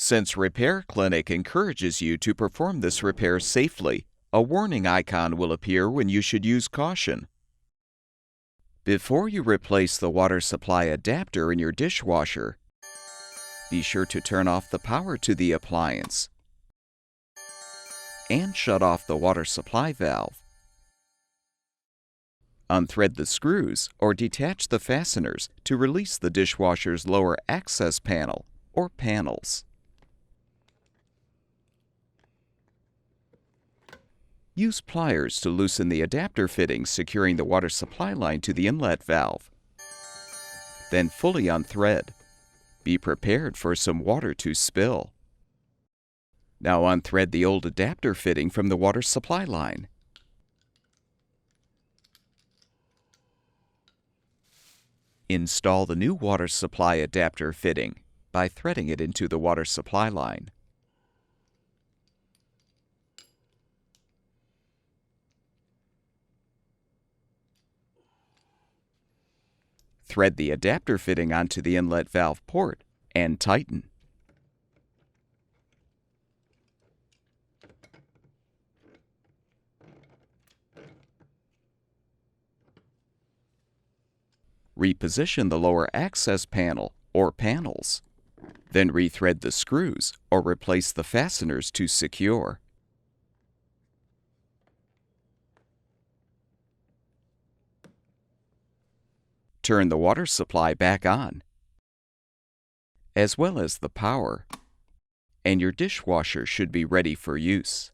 Since Repair Clinic encourages you to perform this repair safely, a warning icon will appear when you should use caution. Before you replace the water supply adapter in your dishwasher, be sure to turn off the power to the appliance and shut off the water supply valve. Unthread the screws or detach the fasteners to release the dishwasher's lower access panel or panels. Use pliers to loosen the adapter fittings securing the water supply line to the inlet valve. Then fully unthread. Be prepared for some water to spill. Now unthread the old adapter fitting from the water supply line. Install the new water supply adapter fitting by threading it into the water supply line. Thread the adapter fitting onto the inlet valve port and tighten. Reposition the lower access panel or panels. Then rethread the screws or replace the fasteners to secure. Turn the water supply back on, as well as the power, and your dishwasher should be ready for use.